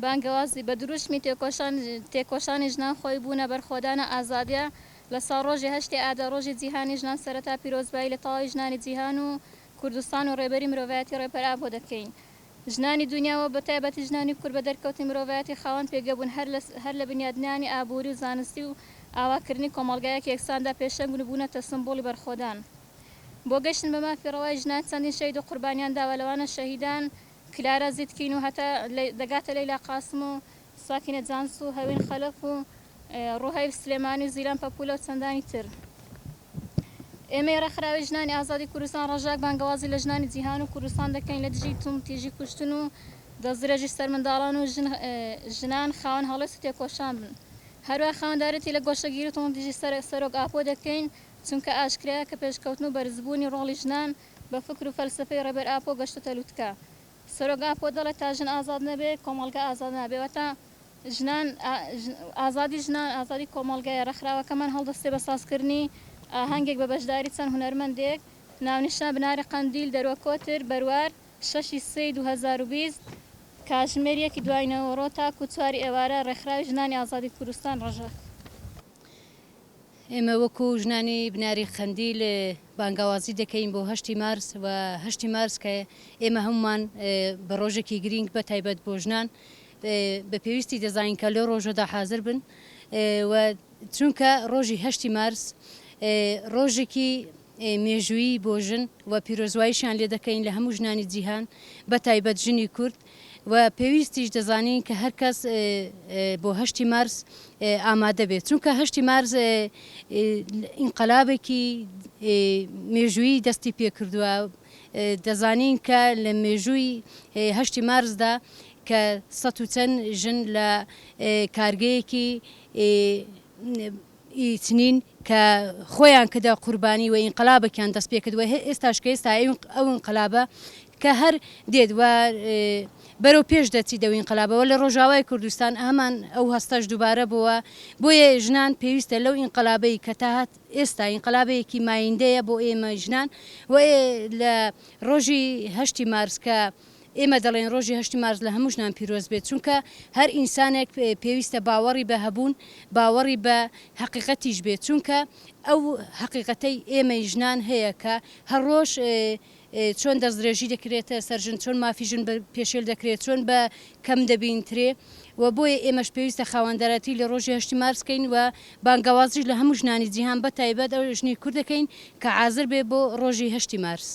بانگەوازی بە دروشمی تێکۆشانی ژنان خۆی بوونە بەرخۆدانە ئازادیە لەساڵ ڕۆژی هەشتی ئادا ڕۆژی جیهانی ژنان سەرەتا پیرۆزبایی لە تەواوی ژنانی جیهان و کوردستان و ڕێبەری مرۆڤایەتی ڕێپەرا بۆ دەکەین. ژنانی دنیاوە بە تایبەتی ژنانی کورد بە دەرکەوتی مرۆڤایەتی خاوەن پێگەبوون هەر لە بنیادنانی ئابووری و زانستی و ئاواکردنی کۆمەڵگایەکی یەکساندا پێشەنگ بوونەتە سمبۆڵی بەرخۆدان. بۆ گەشتن بە مافیڕەوای ژنان چەندین شەهید و قوربانیان داوە لەوانە شەهیدان کلارە زیتکین و هەتا دەگاتە لەیلا قاسم و ساکینە جانس و هەوین خەلەف و ڕوهەیب سلێمانی و زیلان پەپولە و چەندانی تر. ئێمە ڕێکخراوی ژنانی ئازادی کوردستان ڕۆژاک بانگەوازی لە ژنانی جیهان و کوردستان دەکەین لە دژی توم تیژی کوشتن و دەستدرێژی سەرمنداڵان و ژنان خاوەن هەڵێست و تێکۆشان بن. هەروە خاوەندارەتی لە گۆشەگیری و توم تیژی سەرۆک ئاپۆ دەکەین چونکە ئاشکرایە کە پێشکەوتن و بەرزبوونی ڕۆڵی ژنان بە فکر و فەلسفەی ڕێبەر ئاپۆ گەشتە لووتکە. سەرۆک ئاپۆ دەڵێت تا ژن ئازاد نەبێ کۆمەڵگە ئازاد نابێتە ژنان ئازادی کۆمەڵگەیە. ڕێکخراوەکەمان هەڵدەستێ بە سازکردنی ئاهەنگێک بە بەشداری چەند هونەرمەندێک ناونیشان بناری قەندیل دەرۆکۆتر بەروار 6/3/2020 کاتژمێریەکی دوایینەوەڕۆ تاکو 4 ئێوارە ڕێکخراوی ژنانی ئازادی کوردستان ڕژە. ئێمە وەکو ژنانی بناری قەندیل بانگاوازی دەکەین بۆ 8 مارس و 8 مارس کە ئێمە هەمومان بە ڕۆژێکی گرنگ بە تایبەت بۆ ژنان بە پێویستی دەزانین کە لەو ڕۆژەدا حاضر بن و چونکە ڕۆژی 8 مارس ڕۆژێکی مێژووی بۆ ژن و پیرۆزواییشان لێ دەکەین لە هەموو ژنانی جیهان بە تایبەت ژنی کورد و پێویستیش دەزانین کە هەر کەس بۆ 8 مارس ئامادە بێت چونکە 8 مارس ئینقەلابێکی مێژووی دەستی پێکردووە. دەزانین کە لە مێژووی 8 مارسدا کە 100 و چەند ژن لە کارگەیەکی چنین کە خۆیان کەدا قوربانی و ئینقەلابێکیان دەست پێ کردووە ئێستاش کە ئێستا ئەو ئینقەلابە کە هەر دێت و بەرەو پێش دەچی دەوی ئینقەلابەوە لە ڕۆژاوای کوردستان هەمان ئەو هەستەش دووبارە بووە بۆیە ژنان پێویستە لەو ئینقەلابەی کە تا هات ئێستا ئینقەلابەیەکی مایندەیە بۆ ئێمە ژنان و لە ڕۆژی 8 مارس کە ئێمە دەڵێن ڕۆژی 8 مارس لە هەموو ژنان پیرۆز بێت چونکە هەر ئینسانێک پێویستە باوەڕی بە هەبوون باوەڕی بە حەقیقەتیش بێت چونکە ئەو حەقیقەتەی ئێمە ژنان هەیە کە هەر ڕۆژ چۆن دەستدرێژی دەکرێتە سەرژن چۆن مافیژن پێشێل دەکرێت چۆن بە کەم دەبینترێ و بۆیە ئێمەش پێویستە خاوەندەرەتی لە ڕۆژی 8 مارسکەین و بانگەوازیش لە هەموو ژنانی جیهان بە تایبەت ئەو ژنی کوردەکەین کە حازر بێ بۆ ڕۆژی 8 مارس.